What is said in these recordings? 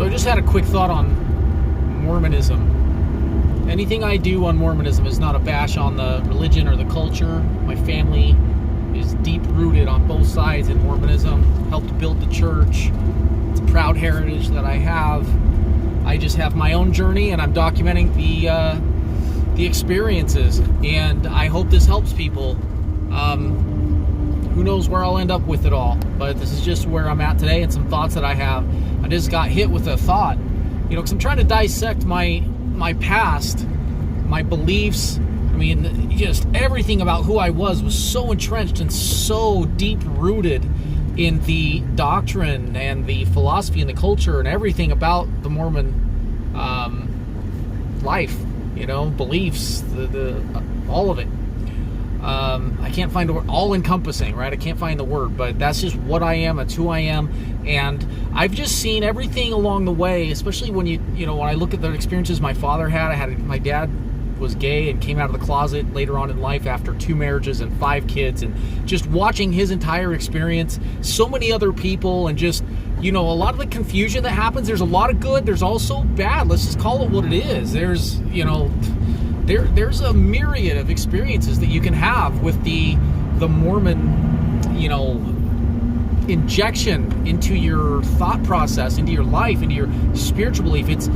So I just had a quick thought on Mormonism. Anything I do on Mormonism is not a bash on the religion or the culture. My family is deep rooted on both sides in Mormonism, helped build the church. It's a proud heritage that I have. I just have my own journey, and I'm documenting the experiences, and I hope this helps people. Who knows where I'll end up with it all, but this is just where I'm at today and some thoughts that I have. I just got hit with a thought, because I'm trying to dissect my past, my beliefs. I mean, just everything about who I was so entrenched and so deep-rooted in the doctrine and the philosophy and the culture and everything about the Mormon life, beliefs, the all of it. I can't find the word, all-encompassing, right? I can't find the word, but that's just what I am. That's who I am, and I've just seen everything along the way. Especially when when I look at the experiences my father had. My dad was gay and came out of the closet later on in life after 2 marriages and 5 kids, and just watching his entire experience. So many other people, and just a lot of the confusion that happens. There's a lot of good. There's also bad. Let's just call it what it is. There's There's a myriad of experiences that you can have with the Mormon, injection into your thought process, into your life, into your spiritual belief. It's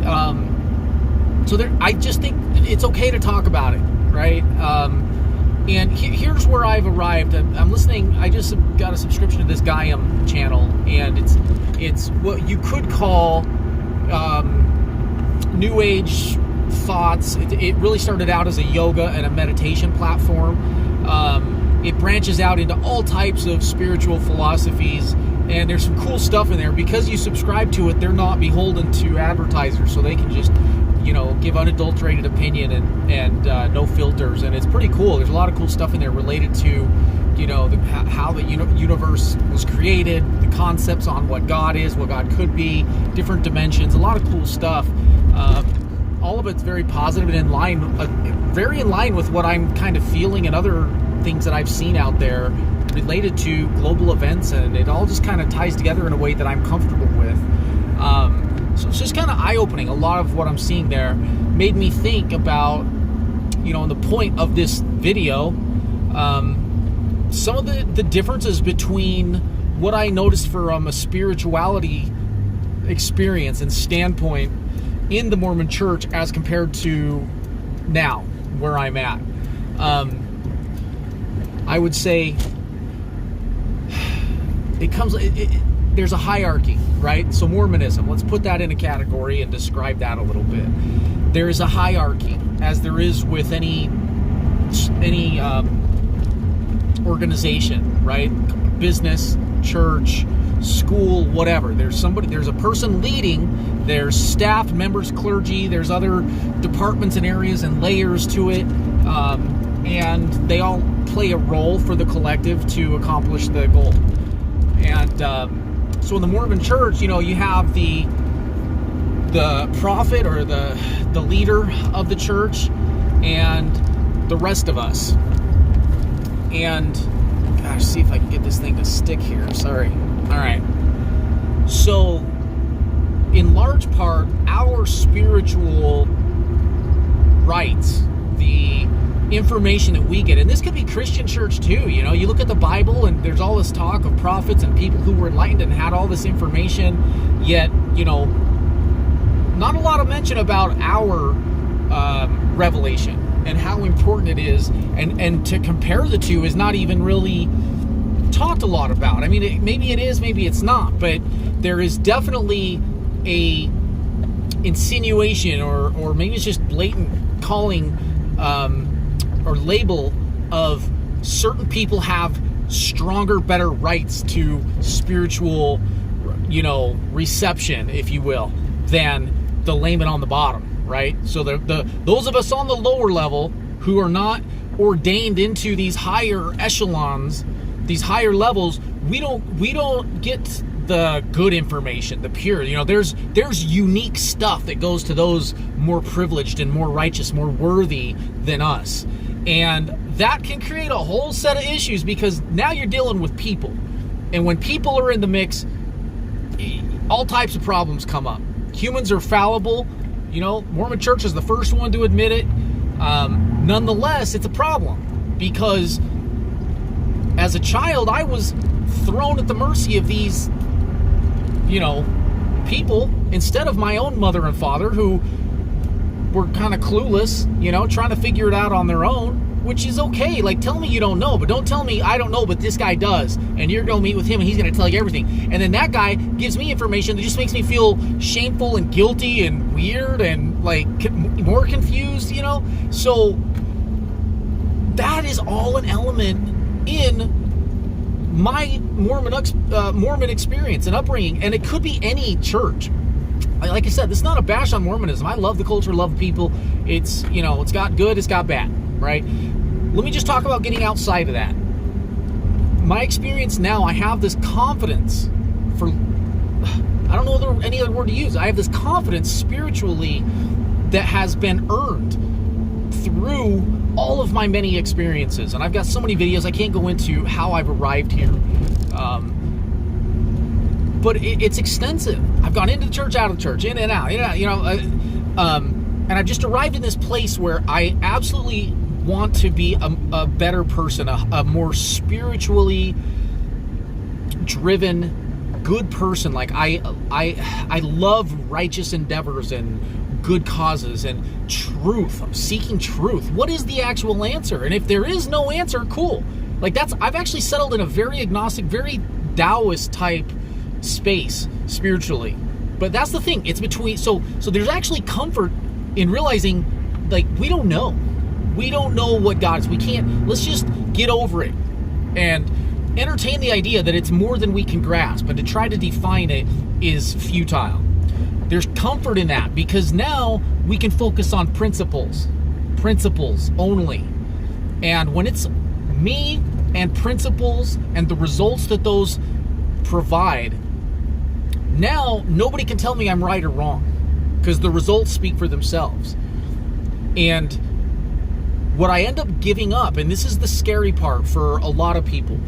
I just think it's okay to talk about it, right? And here's where I've arrived. I'm listening. I just got a subscription to this Gaiam channel, and it's what you could call New Age thoughts. It really started out as a yoga and a meditation platform. It branches out into all types of spiritual philosophies, and there's some cool stuff in there. Because you subscribe to it, they're not beholden to advertisers, so they can just give unadulterated opinion and no filters, and it's pretty cool. There's a lot of cool stuff in there related to how the universe was created, the concepts on what God is, what God could be, different dimensions, a lot of cool stuff. All of it's very positive and very in line with what I'm kind of feeling and other things that I've seen out there related to global events, and it all just kind of ties together in a way that I'm comfortable with. So it's just kind of eye-opening. A lot of what I'm seeing there made me think about, the point of this video, some of the differences between what I noticed from a spirituality experience and standpoint in the Mormon Church as compared to now, where I'm at. I would say there's a hierarchy, right? So Mormonism, let's put that in a category and describe that a little bit. There is a hierarchy, as there is with any organization, right? Business, church, school, whatever. There's a person leading, there's staff, members, clergy, there's other departments and areas and layers to it, and they all play a role for the collective to accomplish the goal. And so in the Mormon Church, you have the prophet or the leader of the church and the rest of us. And gosh, see if I can get this thing to stick here. Sorry. All right. So in large part, our spiritual rights, the information that we get, and this could be Christian church too, you look at the Bible and there's all this talk of prophets and people who were enlightened and had all this information, yet not a lot of mention about our revelation and how important it is, and to compare the two is not even really talked a lot about. I mean, maybe it is, maybe it's not, but there is definitely a insinuation or maybe it's just blatant calling or label of certain people have stronger, better rights to spiritual, reception, if you will, than the layman on the bottom, right? So those of us on the lower level who are not ordained into these higher echelons, these higher levels, we don't get the good information, the pure. There's unique stuff that goes to those more privileged and more righteous, more worthy than us. And that can create a whole set of issues because now you're dealing with people. And when people are in the mix, all types of problems come up. Humans are fallible. Mormon Church is the first one to admit it. Nonetheless, it's a problem because as a child, I was thrown at the mercy of these, people instead of my own mother and father who were kind of clueless, trying to figure it out on their own, which is okay. Like, tell me you don't know, but don't tell me I don't know, but this guy does, and you're going to meet with him and he's going to tell you everything. And then that guy gives me information that just makes me feel shameful and guilty and weird and like more confused, So that is all an element in my Mormon experience and upbringing, and it could be any church. Like I said, this is not a bash on Mormonism. I love the culture, love the people. It's, it's got good, it's got bad, right? Let me just talk about getting outside of that. My experience now, I have this confidence I don't know any other word to use. I have this confidence spiritually that has been earned through all of my many experiences. And I've got so many videos, I can't go into how I've arrived here. But it's extensive. I've gone into the church, out of the church, in and out, and I've just arrived in this place where I absolutely want to be a better person, a more spiritually driven, good person. Like I love righteous endeavors and good causes and truth. I'm seeking truth. What is the actual answer? And if there is no answer, cool. Like I've actually settled in a very agnostic, very Taoist type space spiritually. But that's the thing. It's between, so there's actually comfort in realizing, like, we don't know what God is. We can't, let's just get over it and entertain the idea that it's more than we can grasp, and to try to define it is futile. There's comfort in that because now we can focus on principles only. And when it's me and principles and the results that those provide, now nobody can tell me I'm right or wrong because the results speak for themselves. And what I end up giving up, and this is the scary part for a lot of people,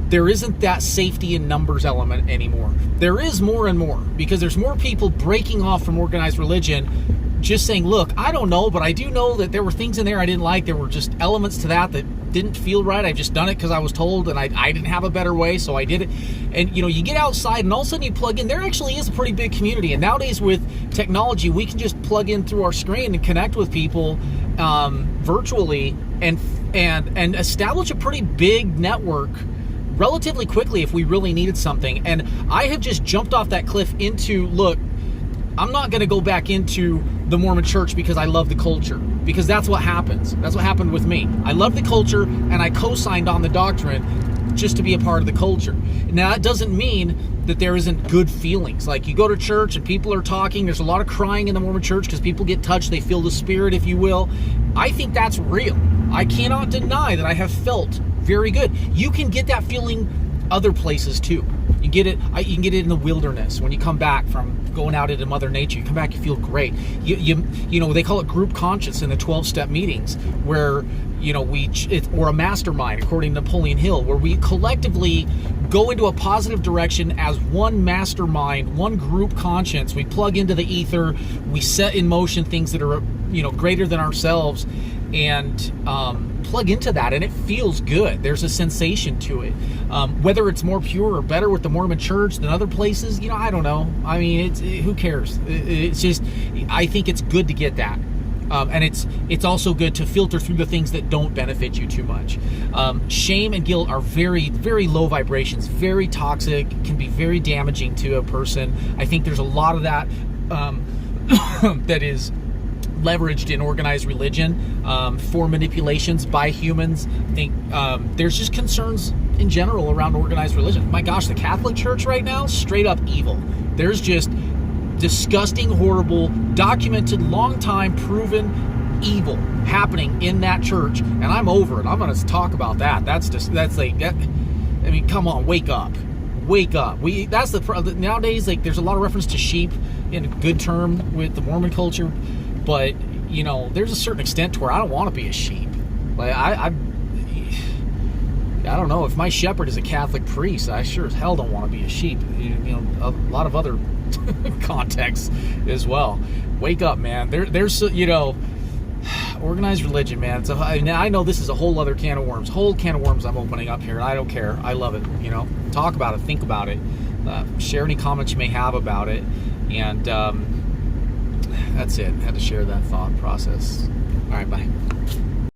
there isn't that safety in numbers element anymore. There is more and more because there's more people breaking off from organized religion, just saying, look, I don't know, but I do know that there were things in there I didn't like. There were just elements to that didn't feel right. I've just done it because I was told, and I didn't have a better way, so I did it. And you get outside and all of a sudden you plug in. There actually is a pretty big community, and nowadays with technology we can just plug in through our screen and connect with people virtually and establish a pretty big network relatively quickly if we really needed something. And I have just jumped off that cliff into, look, I'm not going to go back into the Mormon church because I love the culture, because that's what happens. That's what happened with me. I love the culture and I co-signed on the doctrine just to be a part of the culture. Now, that doesn't mean that there isn't good feelings. Like, you go to church and people are talking. There's a lot of crying in the Mormon church because people get touched. They feel the spirit, if you will. I think that's real. I cannot deny that I have felt very good. You can get that feeling other places too. You can get it in the wilderness when you come back from going out into Mother Nature. You come back, you feel great. You know they call it group conscience in the 12-step meetings, where or a mastermind, according to Napoleon Hill, where we collectively go into a positive direction as one mastermind, one group conscience. We plug into the ether. We set in motion things that are greater than ourselves, and plug into that, and it feels good. There's a sensation to it. Whether it's more pure or better with the Mormon church than other places, I don't know. I mean, who cares? It's just, I think it's good to get that. And it's also good to filter through the things that don't benefit you too much. Shame and guilt are very, very low vibrations, very toxic, can be very damaging to a person. I think there's a lot of that that is leveraged in organized religion for manipulations by humans. I think there's just concerns in general around organized religion. My gosh, the Catholic Church right now, straight up evil. There's just disgusting, horrible, documented, long time, proven evil happening in that church, and I'm over it. I'm going to talk about that. That's like that. I mean, come on, wake up. That's the nowadays. Like, there's a lot of reference to sheep in a good term with the Mormon culture. But, there's a certain extent to where I don't want to be a sheep. Like, I don't know, if my shepherd is a Catholic priest, I sure as hell don't want to be a sheep. You know, a lot of other contexts as well. Wake up, man. There's you know, organized religion, man. So I know this is a whole other can of worms. Whole can of worms I'm opening up here. I don't care. I love it. You know, talk about it. Think about it. Share any comments you may have about it. And that's it. Had to share that thought process. All right, bye.